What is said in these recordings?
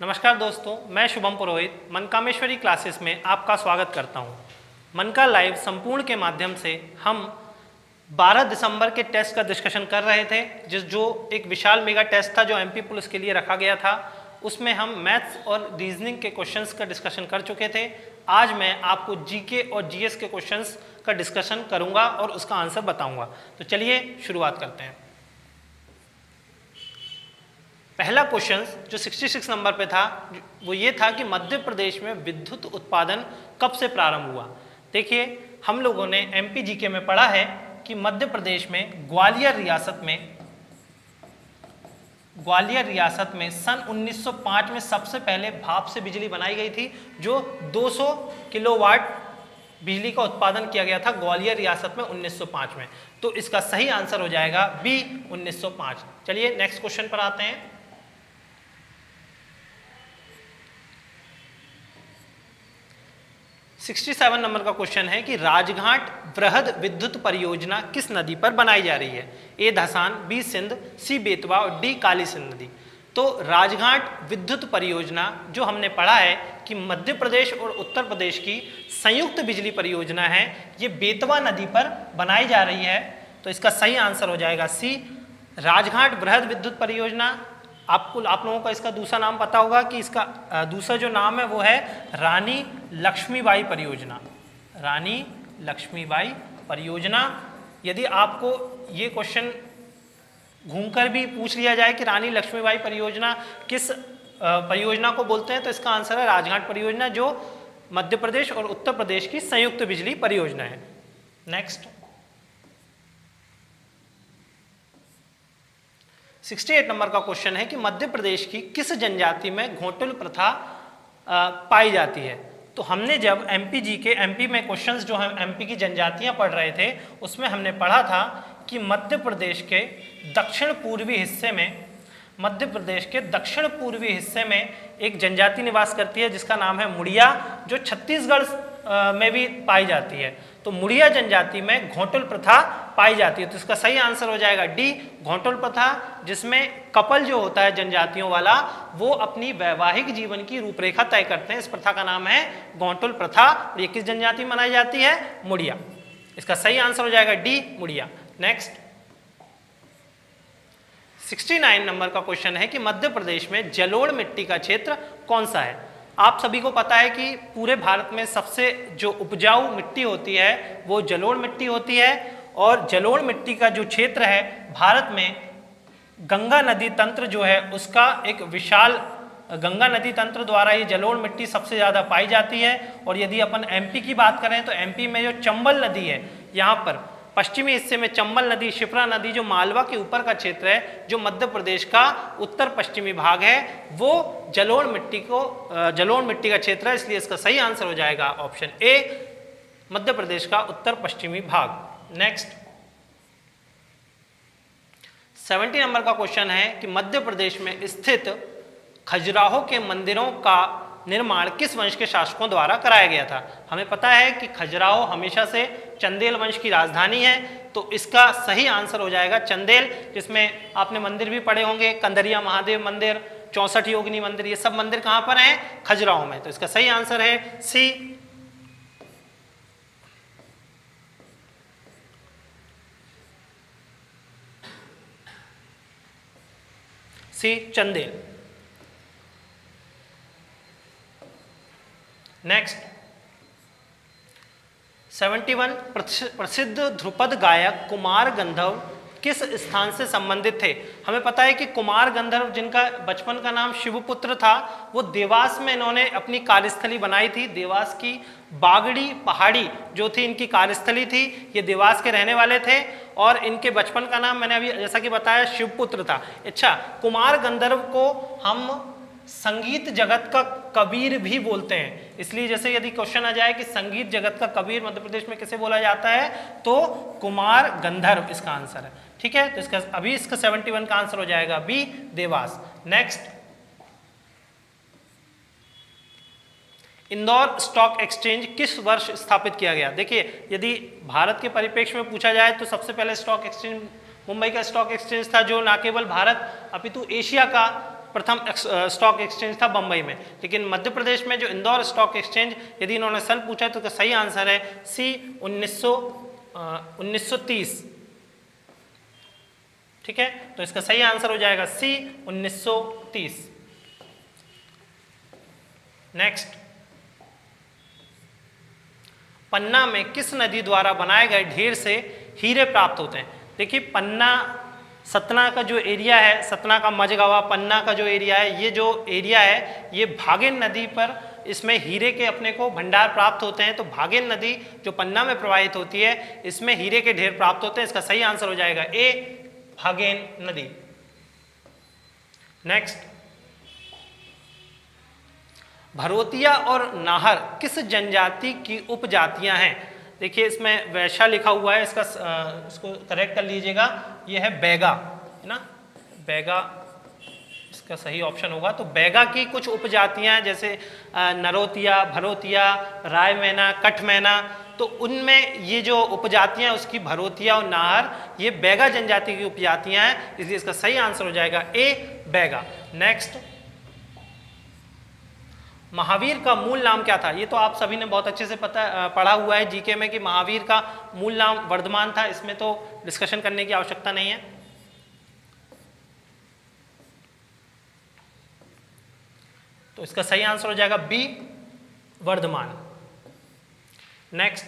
नमस्कार दोस्तों, मैं शुभम पुरोहित मनकामेश्वरी क्लासेस में आपका स्वागत करता हूं। मन का लाइव संपूर्ण के माध्यम से हम 12 दिसंबर के टेस्ट का डिस्कशन कर रहे थे, जो एक विशाल मेगा टेस्ट था जो एमपी पुलिस के लिए रखा गया था। उसमें हम मैथ्स और रीजनिंग के क्वेश्चंस का डिस्कशन कर चुके थे। आज मैं आपको जीके और जीएस के क्वेश्चंस का डिस्कशन करूंगा और उसका आंसर बताऊंगा। तो चलिए शुरुआत करते हैं। पहला क्वेश्चन जो 66 नंबर पे था वो ये था कि मध्य प्रदेश में विद्युत उत्पादन कब से प्रारंभ हुआ। देखिए, हम लोगों ने एमपी जीके में पढ़ा है कि मध्य प्रदेश में ग्वालियर रियासत में सन 1905 में सबसे पहले भाप से बिजली बनाई गई थी, जो 200 किलोवाट बिजली का उत्पादन किया गया था ग्वालियर रियासत में 1905 में। तो इसका सही आंसर हो जाएगा बी 1905। चलिए नेक्स्ट क्वेश्चन पर आते हैं। 67 नंबर का क्वेश्चन है कि राजघाट वृहद विद्युत परियोजना किस नदी पर बनाई जा रही है। ए धसान, बी सिंध, सी बेतवा और डी काली सिंध नदी। तो राजघाट विद्युत परियोजना जो हमने पढ़ा है कि मध्य प्रदेश और उत्तर प्रदेश की संयुक्त बिजली परियोजना है, ये बेतवा नदी पर बनाई जा रही है। तो इसका सही आंसर हो जाएगा सी, राजघाट वृहद विद्युत परियोजना। आप लोगों को इसका दूसरा नाम पता होगा कि इसका दूसरा जो नाम है वो है रानी लक्ष्मीबाई परियोजना। रानी लक्ष्मीबाई परियोजना। यदि आपको ये क्वेश्चन घूमकर भी पूछ लिया जाए कि रानी लक्ष्मीबाई परियोजना किस परियोजना को बोलते हैं, तो इसका आंसर है राजघाट परियोजना, जो मध्य प्रदेश और उत्तर प्रदेश की संयुक्त बिजली परियोजना है। नेक्स्ट 68 नंबर का क्वेश्चन है कि मध्य प्रदेश की किस जनजाति में घोटुल प्रथा पाई जाती है। तो हमने जब एमपी में क्वेश्चंस जो हम एमपी की जनजातियां पढ़ रहे थे, उसमें हमने पढ़ा था कि मध्य प्रदेश के दक्षिण पूर्वी हिस्से में एक जनजाति निवास करती है जिसका नाम है मुड़िया, जो छत्तीसगढ़ में भी पाई जाती है। तो मुड़िया जनजाति में घोटुल प्रथा पाई जाती है। तो इसका सही आंसर हो जाएगा डी, घोटुल प्रथा, जिसमें कपल जो होता है जनजातियों वाला वो अपनी वैवाहिक जीवन की रूपरेखा तय करते हैं। इस प्रथा का नाम है घोटुल प्रथा। और ये किस जनजाति में मनाई जाती है? मुड़िया। इसका सही आंसर हो जाएगा डी, मुड़िया। नेक्स्ट 69 नंबर का क्वेश्चन है कि मध्य प्रदेश में जलोढ़ मिट्टी का क्षेत्र कौन सा है। आप सभी को पता है कि पूरे भारत में सबसे जो उपजाऊ मिट्टी होती है वो जलोढ़ मिट्टी होती है। और जलोढ़ मिट्टी का जो क्षेत्र है भारत में गंगा नदी तंत्र जो है उसका एक विशाल गंगा नदी तंत्र द्वारा ये जलोढ़ मिट्टी सबसे ज़्यादा पाई जाती है। और यदि अपन एमपी की बात करें तो एमपी में जो चंबल नदी है, यहाँ पर पश्चिमी हिस्से में चंबल नदी, शिप्रा नदी, जो मालवा के ऊपर का क्षेत्र है, जो मध्य प्रदेश का उत्तर पश्चिमी भाग है, वो जलोढ़ मिट्टी का क्षेत्र है। इसलिए इसका सही आंसर हो जाएगा ऑप्शन ए, मध्य प्रदेश का उत्तर पश्चिमी भाग। नेक्स्ट 70 नंबर का क्वेश्चन है कि मध्य प्रदेश में स्थित खजुराहो के मंदिरों का निर्माण किस वंश के शासकों द्वारा कराया गया था। हमें पता है कि खजुराहो हमेशा से चंदेल वंश की राजधानी है। तो इसका सही आंसर हो जाएगा चंदेल, जिसमें आपने मंदिर भी पढ़े होंगे, कंदरिया महादेव मंदिर, 64 योगिनी मंदिर, ये सब मंदिर कहाँ पर हैं? खजुराहो में। तो इसका सही आंसर है सी, चंदेल। नेक्स्ट 71 प्रसिद्ध ध्रुपद गायक कुमार गंधर्व किस स्थान से संबंधित थे। हमें पता है कि कुमार गंधर्व, जिनका बचपन का नाम शिवपुत्र था, वो देवास में इन्होंने अपनी कार्यस्थली बनाई थी। देवास की बागड़ी पहाड़ी जो थी इनकी कार्यस्थली थी। ये देवास के रहने वाले थे और इनके बचपन का नाम मैंने अभी जैसा कि बताया शिवपुत्र था। अच्छा, कुमार गंधर्व को हम संगीत जगत का कबीर भी बोलते हैं। इसलिए जैसे यदि क्वेश्चन आ जाए कि संगीत जगत का कबीर मध्य प्रदेश में किसे बोला जाता है, तो कुमार गंधर्व इसका आंसर है। ठीक है, तो इसका 71 का आंसर हो जाएगा B, Dewas. Next Indore stock exchange किस वर्ष स्थापित किया गया। देखिए, यदि भारत के परिप्रेक्ष्य में पूछा जाए तो सबसे पहले स्टॉक एक्सचेंज मुंबई का स्टॉक एक्सचेंज था, जो न केवल भारत अपितु एशिया का प्रथम स्टॉक एक्सचेंज था बंबई में, लेकिन मध्य प्रदेश में जो इंदौर स्टॉक एक्सचेंज, यदि इन्होंने सन पूछा तो सही आंसर है सी 1930। ठीक है, तो इसका सही आंसर हो जाएगा सी 1930। नेक्स्ट, पन्ना में किस नदी द्वारा बनाए गए ढेर से हीरे प्राप्त होते हैं? देखिए पन्ना, सतना का जो एरिया है, सतना का मझगावा पन्ना का जो एरिया है, ये जो एरिया है ये भागीरथी नदी पर इसमें हीरे के अपने को भंडार प्राप्त होते हैं। तो भागीरथी नदी जो पन्ना में प्रवाहित होती है इसमें हीरे के ढेर प्राप्त होते हैं। इसका सही आंसर हो जाएगा ए, भागीरथी नदी। नेक्स्ट, भरोतिया और नाहर किस जनजाति की उपजातियां हैं? देखिए इसमें वैश्या लिखा हुआ है, इसको करेक्ट कर लीजिएगा, ये है बैगा, है ना, बैगा इसका सही ऑप्शन होगा। तो बैगा की कुछ उपजातियां हैं जैसे नरोतिया, भरोतिया, राय मैना, कठ मैना, तो उनमें ये जो उपजातियां उसकी भरोतिया और नाहर, ये बैगा जनजाति की उपजातियां हैं, इसलिए इसका सही आंसर हो जाएगा ए, बैगा। नेक्स्ट, महावीर का मूल नाम क्या था? ये तो आप सभी ने बहुत अच्छे से पढ़ा हुआ है जीके में कि महावीर का मूल नाम वर्धमान था, इसमें तो डिस्कशन करने की आवश्यकता नहीं है। तो इसका सही आंसर हो जाएगा बी, वर्धमान। नेक्स्ट,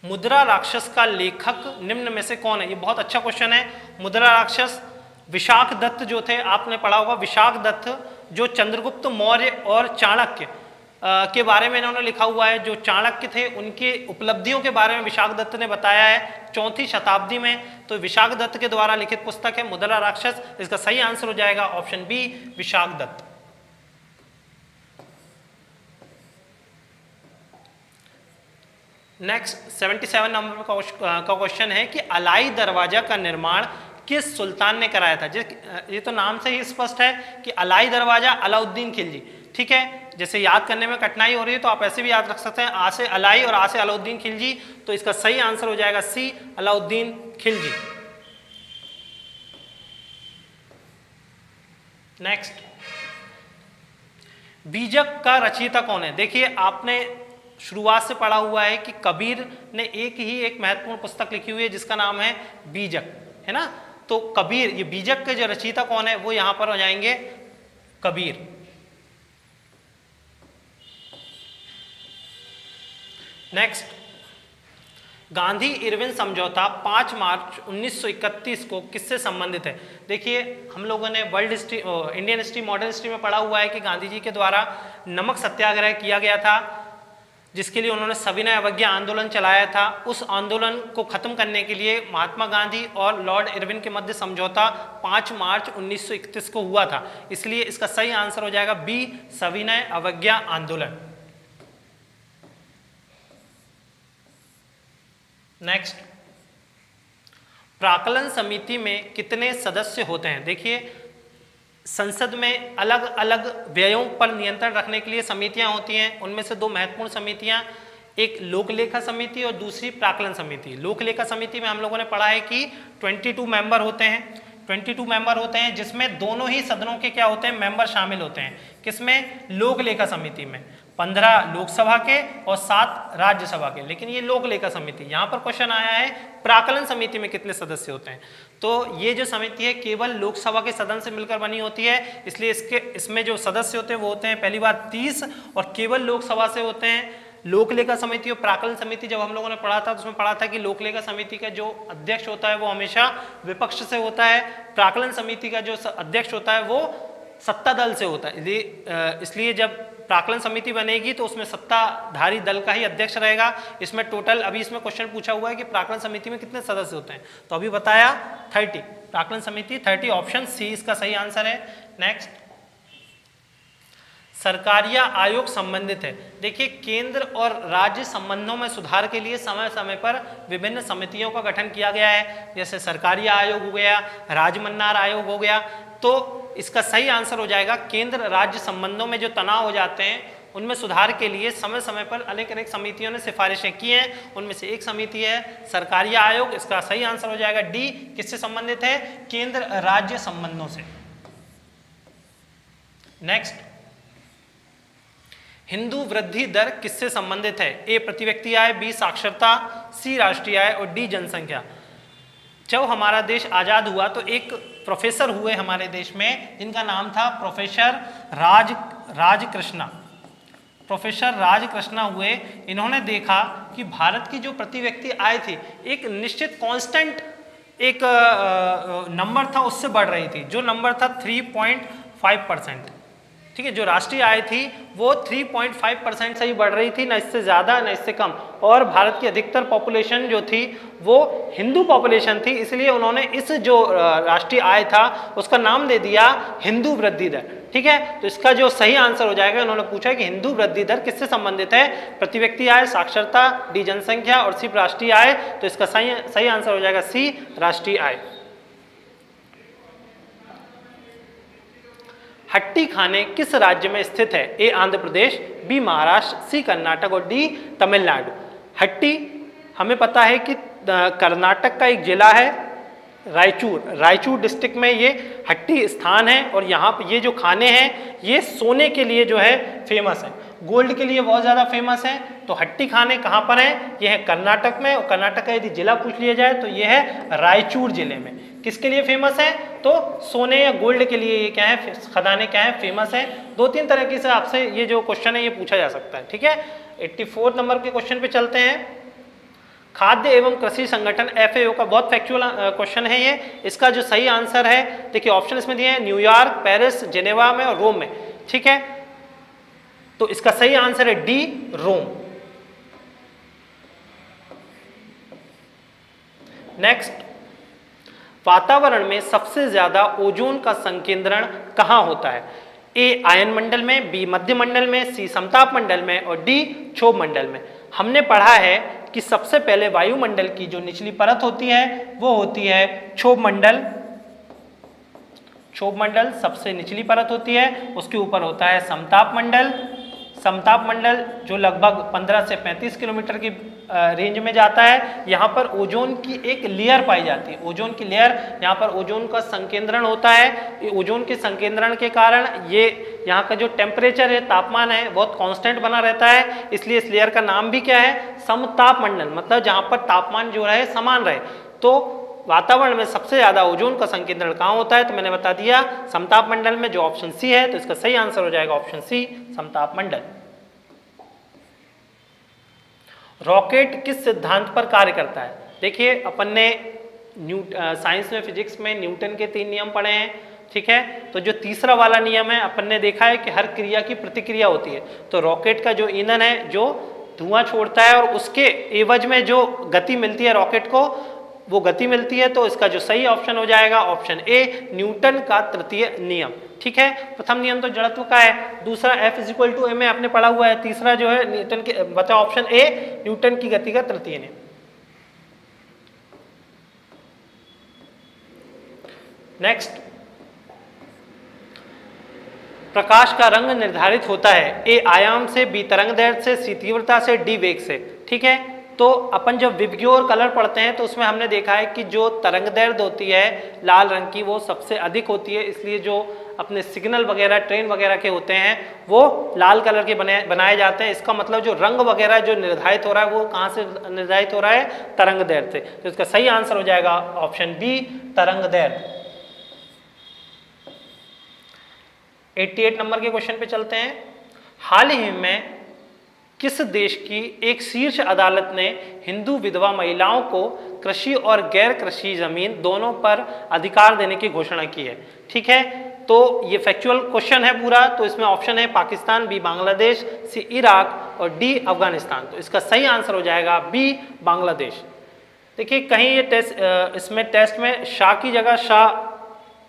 मुद्रा राक्षस का लेखक निम्न में से कौन है? ये बहुत अच्छा क्वेश्चन है। मुद्रा राक्षस विशाख दत्त जो थे, आपने पढ़ा होगा, विशाख दत्त जो चंद्रगुप्त मौर्य और चाणक्य के बारे में इन्होंने लिखा हुआ है। जो चाणक्य थे उनके उपलब्धियों के बारे में विशाख दत्त ने बताया है 4वीं शताब्दी में। तो विशाख दत्त के द्वारा लिखित पुस्तक है मुद्रा राक्षस। इसका सही आंसर हो जाएगा option B, Vishakh Dutt. Next, 77 number का क्वेश्चन है कि अलाई दरवाजा का निर्माण किस सुल्तान ने कराया था? ये तो नाम से ही स्पष्ट है कि अलाई दरवाजा अलाउद्दीन खिलजी। ठीक है, जैसे याद करने में कठिनाई हो रही है तो आप ऐसे भी याद रख सकते हैं, आ से अलाई और आ से अलाउद्दीन खिलजी। तो इसका सही आंसर हो जाएगा सी, अलाउद्दीन खिलजी। नेक्स्ट, बीजक का रचयिता कौन है? देखिए आपने शुरुआत से पढ़ा हुआ है कि कबीर ने एक महत्वपूर्ण पुस्तक लिखी हुई है जिसका नाम है बीजक, है ना। तो कबीर, ये बीजक के जो रचयिता कौन है वो यहां पर हो जाएंगे कबीर। नेक्स्ट, गांधी इरविन समझौता 5 मार्च 1931 को किससे संबंधित है? देखिए हम लोगों ने world history, Indian history, modern history में पढ़ा हुआ है कि गांधी जी के द्वारा नमक सत्याग्रह किया गया था, जिसके लिए उन्होंने सविनय अवज्ञा आंदोलन चलाया था। उस आंदोलन को खत्म करने के लिए महात्मा गांधी और लॉर्ड इरविन के मध्य समझौता 5 मार्च 1931 को हुआ था। इसलिए इसका सही आंसर हो जाएगा बी, सविनय अवज्ञा आंदोलन। नेक्स्ट, प्राक्कलन समिति में कितने सदस्य होते हैं? देखिए संसद में अलग अलग व्ययों पर नियंत्रण रखने के लिए समितियां होती हैं। उनमें से 2 महत्वपूर्ण समितियां, एक लोकलेखा समिति और दूसरी प्राक्कलन समिति। लोकलेखा समिति में हम लोगों ने पढ़ा है कि 22 मेंबर होते हैं, 22 मेंबर होते हैं, जिसमें दोनों ही सदनों के क्या होते हैं, मेंबर शामिल होते हैं। किसमें? लोकलेखा समिति में 15 लोकसभा के और 7 राज्यसभा के। लेकिन ये लोकलेखा समिति, यहाँ पर क्वेश्चन आया है प्राक्कलन समिति में कितने सदस्य होते हैं। तो ये जो समिति है केवल लोकसभा के सदन से मिलकर बनी होती है, इसलिए इसमें जो सदस्य होते हैं वो होते हैं पहली बात 30 और केवल लोकसभा से होते हैं। लोकलेखा समिति और प्राक्कलन समिति जब हम लोगों ने पढ़ा था तो उसमें पढ़ा था कि लोकलेखा समिति का जो अध्यक्ष होता है वो हमेशा विपक्ष से होता है, प्राक्कलन समिति का जो अध्यक्ष होता है वो सत्ता दल से होता है। इसलिए जब प्राक्कलन समिति बनेगी तो उसमें सत्ताधारी दल का ही अध्यक्ष रहेगा। इसमें टोटल, अभी इसमें क्वेश्चन पूछा हुआ है कि प्राक्कलन समिति में कितने सदस्य होते हैं, तो अभी बताया 30, प्राक्कलन समिति 30, ऑप्शन सी इसका सही आंसर है। नेक्स्ट, सरकारिया आयोग संबंधित है। देखिए केंद्र और राज्य संबंधों में सुधार के लिए समय समय पर विभिन्न समितियों का गठन किया गया है, जैसे सरकारिया आयोग हो गया, राजमन्नार आयोग हो गया। तो इसका सही आंसर हो जाएगा केंद्र राज्य संबंधों में जो तनाव हो जाते हैं उनमें सुधार के लिए समय समय पर अनेक अनेक समितियों ने सिफारिशें की हैं। उनमें से एक समिति है सरकारिया आयोग। इसका सही आंसर हो जाएगा डी, किससे संबंधित है? केंद्र राज्य संबंधों से। नेक्स्ट, हिंदू वृद्धि दर किससे संबंधित है? ए प्रति व्यक्ति आय, बी साक्षरता, सी राष्ट्रीय आय और डी जनसंख्या। जब हमारा देश आज़ाद हुआ तो एक प्रोफेसर हुए हमारे देश में जिनका नाम था प्रोफेसर राजकृष्णा। प्रोफेसर राजकृष्णा हुए, इन्होंने देखा कि भारत की जो प्रति व्यक्ति आय थी एक निश्चित कांस्टेंट एक नंबर था, उससे बढ़ रही थी, जो नंबर था 3.5%। ठीक है, जो राष्ट्रीय आय थी वो 3.5% से ही बढ़ रही थी, ना इससे ज़्यादा ना इससे कम। और भारत की अधिकतर पॉपुलेशन जो थी वो हिंदू पॉपुलेशन थी, इसलिए उन्होंने इस जो राष्ट्रीय आय था उसका नाम दे दिया हिंदू वृद्धि दर। ठीक है, तो इसका जो सही आंसर हो जाएगा, उन्होंने पूछा कि हिंदू वृद्धि दर किससे संबंधित है? प्रति व्यक्ति आय, साक्षरता, डी जनसंख्या और सी राष्ट्रीय आय। तो इसका सही आंसर हो जाएगा सी राष्ट्रीय आय। हट्टी खाने किस राज्य में स्थित है? ए आंध्र प्रदेश, बी महाराष्ट्र, सी कर्नाटक और डी तमिलनाडु। हट्टी हमें पता है कि कर्नाटक का एक जिला है रायचूर डिस्ट्रिक्ट में ये हट्टी स्थान है। और यहाँ पे ये जो खाने हैं ये सोने के लिए जो है फेमस है, गोल्ड के लिए बहुत ज़्यादा फेमस है। तो हट्टी खाने कहाँ पर हैं? ये है कर्नाटक में। और कर्नाटक का यदि जिला पूछ लिया जाए तो ये है रायचूर जिले में। किसके लिए फेमस है? तो सोने या गोल्ड के लिए ये क्या है, खदाने क्या है, फेमस है। 2-3 तरीके से आपसे ये जो क्वेश्चन है ये पूछा जा सकता है। ठीक है, 84 नंबर के क्वेश्चन पे चलते हैं। खाद्य एवं कृषि संगठन FAO का बहुत फैक्चुअल क्वेश्चन है ये। इसका जो सही आंसर है, देखिए ऑप्शन इसमें दिए हैं, न्यूयॉर्क, पेरिस, जेनेवा में और रोम में। ठीक है, तो इसका सही आंसर है डी, रोम। नेक्स्ट, वातावरण में सबसे ज्यादा ओजोन का संकेंद्रण कहाँ होता है? ए आयन मंडल में, बी मध्य मंडल में, सी समताप मंडल में और डी क्षोभ मंडल में। हमने पढ़ा है कि सबसे पहले वायुमंडल की जो निचली परत होती है वो होती है क्षोभ मंडल। क्षोभ मंडल सबसे निचली परत होती है, उसके ऊपर होता है समताप मंडल। समताप मंडल जो लगभग 15 से 35 किलोमीटर की रेंज में जाता है। यहाँ पर ओजोन की एक लेयर पाई जाती है, ओजोन की लेयर, यहाँ पर ओजोन का संकेंद्रण होता है। ओजोन के संकेंद्रण के कारण ये यहाँ का जो टेम्परेचर है, तापमान है, बहुत कांस्टेंट बना रहता है। इसलिए इस लेयर का नाम भी क्या है? समताप मंडल, मतलब जहाँ पर तापमान जो रहे समान रहे। तो वातावरण में सबसे ज्यादा ओजोन का संकेंद्रण कहाँ होता है? तो मैंने बता दिया समताप मंडल में, जो ऑप्शन सी है। तो इसका सही आंसर हो जाएगा ऑप्शन सी, समताप मंडल। रॉकेट किस सिद्धांत पर कार्य करता है? देखिए अपन ने साइंस में, फिजिक्स में न्यूटन के 3 नियम पढ़े हैं। ठीक है, तो जो तीसरा वाला नियम है, अपन ने देखा है कि हर क्रिया की प्रतिक्रिया होती है। तो रॉकेट का जो ईंधन है जो धुआं छोड़ता है और उसके एवज में जो गति मिलती है रॉकेट को, वो गति मिलती है। तो इसका जो सही ऑप्शन हो जाएगा ऑप्शन ए, न्यूटन का तृतीय नियम। ठीक है, प्रथम नियम तो जड़त्व का है, दूसरा F=ma आपने पढ़ा हुआ है, तीसरा जो है न्यूटन के, बताओ ऑप्शन ए, न्यूटन की गति का तृतीय नियम। नेक्स्ट, प्रकाश का रंग निर्धारित होता है? ए आयाम से, बी तरंग दैर्ध्य से, सी तीव्रता से, डी वेग से। ठीक है, तो अपन जब विबग्योर कलर पढ़ते हैं तो उसमें हमने देखा है कि जो तरंग दैर्ध्य होती है लाल रंग की वो सबसे अधिक होती है। इसलिए जो अपने सिग्नल वगैरह, ट्रेन वगैरह के होते हैं वो लाल कलर के बनाए जाते हैं। इसका मतलब जो रंग वगैरह जो निर्धारित हो रहा है वो कहाँ से निर्धारित हो रहा है? तरंग दैर्ध्य से। तो इसका सही आंसर हो जाएगा ऑप्शन बी, तरंग दैर्ध्य। 88 नंबर के क्वेश्चन पे चलते हैं। हाल ही में किस देश की एक शीर्ष अदालत ने हिंदू विधवा महिलाओं को कृषि और गैर कृषि जमीन दोनों पर अधिकार देने की घोषणा की है? ठीक है, तो ये फैक्चुअल क्वेश्चन है पूरा। तो इसमें ऑप्शन है पाकिस्तान, बी बांग्लादेश, सी इराक और डी अफगानिस्तान। तो इसका सही आंसर हो जाएगा बी, बांग्लादेश। देखिए कहीं ये इसमें टेस्ट में शाह की जगह शाह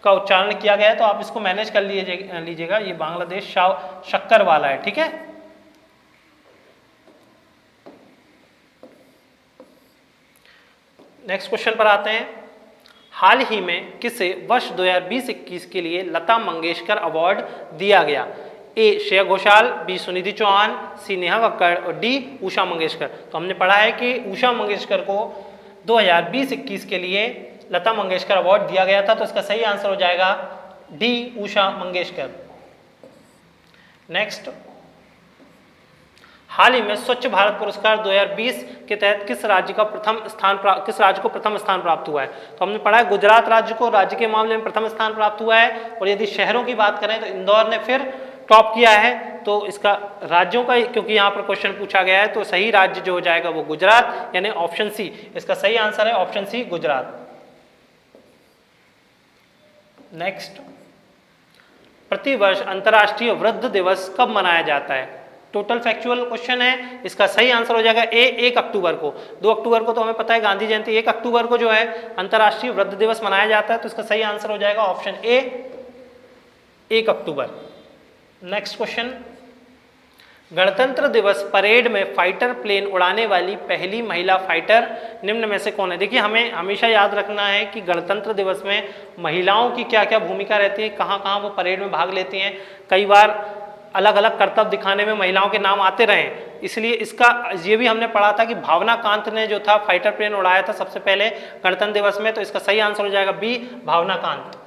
का उच्चारण किया गया है, तो आप इसको मैनेज कर लीजिएगा। ये बांग्लादेश शाह शक्कर वाला है। ठीक है, नेक्स्ट क्वेश्चन पर आते हैं। हाल ही में किसे वर्ष 2020-21 के लिए लता मंगेशकर अवार्ड दिया गया? ए श्रेया घोषाल, बी सुनिधि चौहान, सी नेहा कक्कड़ और डी उषा मंगेशकर। तो हमने पढ़ा है कि उषा मंगेशकर को 2020-21 के लिए लता मंगेशकर अवार्ड दिया गया था। तो इसका सही आंसर हो जाएगा डी, उषा मंगेशकर। नेक्स्ट, हाल ही में स्वच्छ भारत पुरस्कार 2020 के तहत किस राज्य को प्रथम स्थान प्राप्त हुआ है? तो हमने पढ़ा है गुजरात राज्य को राज्य के मामले में प्रथम स्थान प्राप्त हुआ है। और यदि शहरों की बात करें तो इंदौर ने फिर टॉप किया है। तो इसका राज्यों का, क्योंकि यहाँ पर क्वेश्चन पूछा गया है, तो सही राज्य जो हो जाएगा वो गुजरात, यानी ऑप्शन सी इसका सही आंसर है, ऑप्शन सी गुजरात। नेक्स्ट, प्रतिवर्ष अंतर्राष्ट्रीय वृद्ध दिवस कब मनाया जाता है? टोटल फैक्चुअल क्वेश्चन है। इसका सही आंसर हो जाएगा ए, 1 अक्टूबर को। 2 अक्टूबर को तो हमें पता है गांधी जयंती, 1 अक्टूबर को जो है अंतर्राष्ट्रीय वृद्ध दिवस मनाया जाता है। तो इसका सही आंसर हो जाएगा option A, 1 October. Next question, गणतंत्र दिवस परेड में फाइटर प्लेन उड़ाने वाली पहली महिला फाइटर निम्न में से कौन है? देखिए, हमें हमेशा याद रखना है कि गणतंत्र दिवस में महिलाओं की क्या क्या भूमिका रहती है, कहाँ कहाँ वो परेड में भाग लेती हैं। कई बार अलग अलग कर्तव्य दिखाने में महिलाओं के नाम आते रहे, इसलिए इसका ये भी हमने पढ़ा था कि भावना कांत ने जो था फाइटर प्लेन उड़ाया था सबसे पहले गणतंत्र दिवस में। तो इसका सही आंसर हो जाएगा बी, भावना कांत।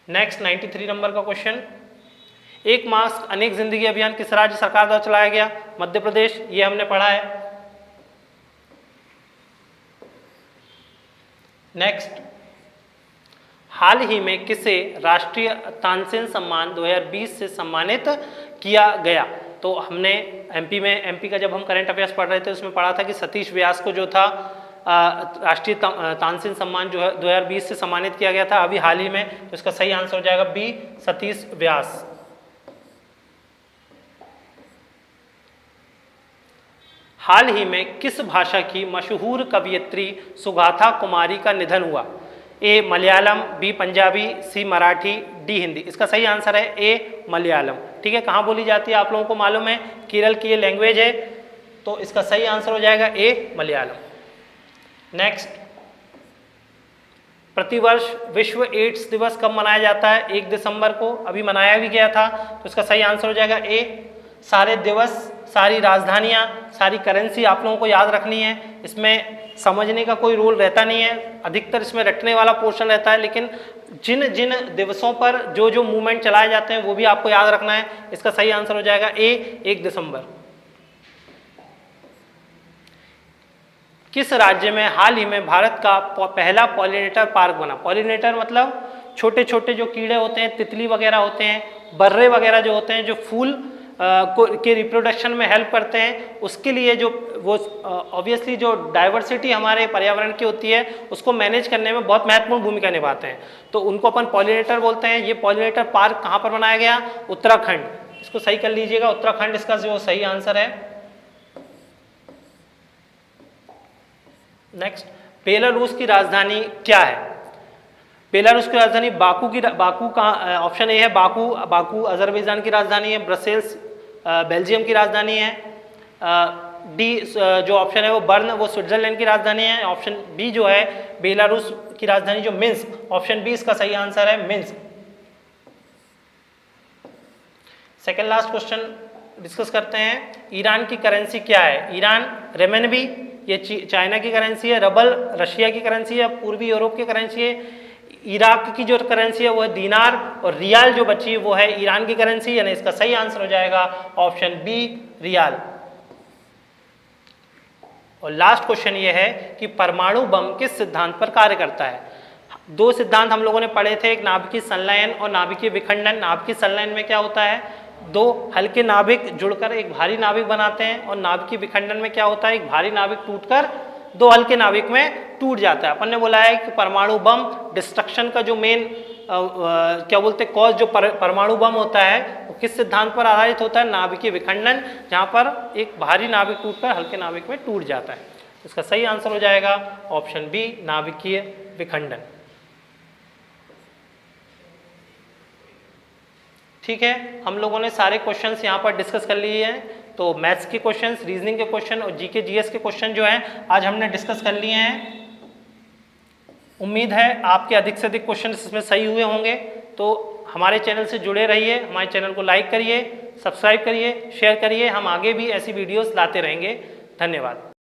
नेक्स्ट, 93 नंबर का क्वेश्चन, एक मास्क अनेक जिंदगी अभियान किस राज्य सरकार द्वारा चलाया गया? मध्य प्रदेश, ये हमने पढ़ा है। नेक्स्ट, हाल ही में किसे राष्ट्रीय तानसेन सम्मान 2020 से सम्मानित किया गया? तो हमने एमपी का जब हम करंट अफेयर्स पढ़ रहे थे उसमें पढ़ा था कि सतीश व्यास को जो था राष्ट्रीय तानसेन सम्मान जो है 2020 से सम्मानित किया गया था अभी हाल ही में। तो इसका सही आंसर हो जाएगा बी, सतीश व्यास। हाल ही में किस भाषा की मशहूर कवयित्री सुगाथा कुमारी का निधन हुआ? ए मलयालम, बी पंजाबी, सी मराठी, डी हिंदी। इसका सही आंसर है ए मलयालम। ठीक है, कहाँ बोली जाती है आप लोगों को मालूम है, केरल की ये लैंग्वेज है। तो इसका सही आंसर हो जाएगा ए मलयालम। नेक्स्ट, प्रतिवर्ष विश्व एड्स दिवस कब मनाया जाता है? 1 दिसंबर को, अभी मनाया भी गया था। तो इसका सही आंसर हो जाएगा ए। सारे दिवस, सारी राजधानियाँ, सारी करेंसी आप लोगों को याद रखनी है। इसमें समझने का कोई रोल रहता नहीं है, अधिकतर इसमें रटने वाला पोर्शन रहता है, लेकिन जिन जिन दिवसों पर जो जो मूवमेंट चलाए जाते हैं वो भी आपको याद रखना है। इसका सही आंसर हो जाएगा ए, 1 दिसंबर। किस राज्य में हाल ही में भारत का पहला पॉलिनेटर पार्क बना? पॉलिनेटर मतलब छोटे छोटे जो कीड़े होते हैं, तितली वगैरह होते हैं, बर्रे वगैरह जो होते हैं, जो फूल के रिप्रोडक्शन में हेल्प करते हैं, उसके लिए जो वो ऑब्वियसली जो डाइवर्सिटी हमारे पर्यावरण की होती है उसको मैनेज करने में बहुत महत्वपूर्ण भूमिका निभाते हैं। तो उनको अपन पॉलिनेटर बोलते हैं। ये पॉलिनेटर पार्क कहाँ पर बनाया गया? उत्तराखंड। इसको सही कर लीजिएगा, उत्तराखंड इसका जो सही आंसर है। नेक्स्ट, बेलारूस की राजधानी क्या है? बेलारूस की राजधानी बाकू का ऑप्शन ए है, बाकू अजरबैजान की राजधानी है। ब्रसेल्स बेल्जियम की राजधानी है। डी जो ऑप्शन है वो बर्न, वो स्विट्जरलैंड की राजधानी है। ऑप्शन बी जो है बेलारूस की राजधानी जो मिन्स्क, ऑप्शन बी इसका सही आंसर है, Minsk. Second last question discuss करते हैं, ईरान की करेंसी क्या है? ईरान रेमनबी, ये चाइना की करेंसी है। रबल रशिया की करेंसी है, पूर्वी यूरोप की करेंसी है। इराक की जो करेंसी है वो है दीनार, और रियाल जो बची है वो है ईरान की करेंसी, यानी इसका सही आंसर हो जाएगा ऑप्शन बी, रियाल। और लास्ट क्वेश्चन ये है कि परमाणु बम किस सिद्धांत पर कार्य करता है? 2 सिद्धांत हम लोगों ने पढ़े थे, एक नाभिकीय संलयन और नाभिकीय विखंडन। नाभिकीय संलयन में क्या होता है? 2 हल्के नाभिक जुड़कर एक भारी नाभिक बनाते हैं, और नाभिकीय विखंडन में क्या होता है? एक भारी नाभिक टूटकर 2 हल्के नाभिक में टूट जाता है। अपन ने बोला है कि परमाणु बम डिस्ट्रक्शन का जो मेन क्या बोलते हैं कॉज जो परमाणु बम होता है वो किस सिद्धांत पर आधारित होता है? नाभिकीय विखंडन, जहाँ पर एक भारी नाभिक टूटकर हल्के नाभिक में टूट जाता है। इसका सही आंसर हो जाएगा ऑप्शन बी, नाभिकीय विखंडन। ठीक है, हम लोगों ने सारे क्वेश्चंस यहाँ पर डिस्कस कर लिए हैं। तो मैथ्स के क्वेश्चंस, रीजनिंग के क्वेश्चन और जीके जीएस के क्वेश्चन जो हैं आज हमने डिस्कस कर लिए हैं। उम्मीद है आपके अधिक से अधिक क्वेश्चन इसमें सही हुए होंगे। तो हमारे चैनल से जुड़े रहिए, हमारे चैनल को लाइक करिए, सब्सक्राइब करिए, शेयर करिए। हम आगे भी ऐसी वीडियोस लाते रहेंगे। धन्यवाद।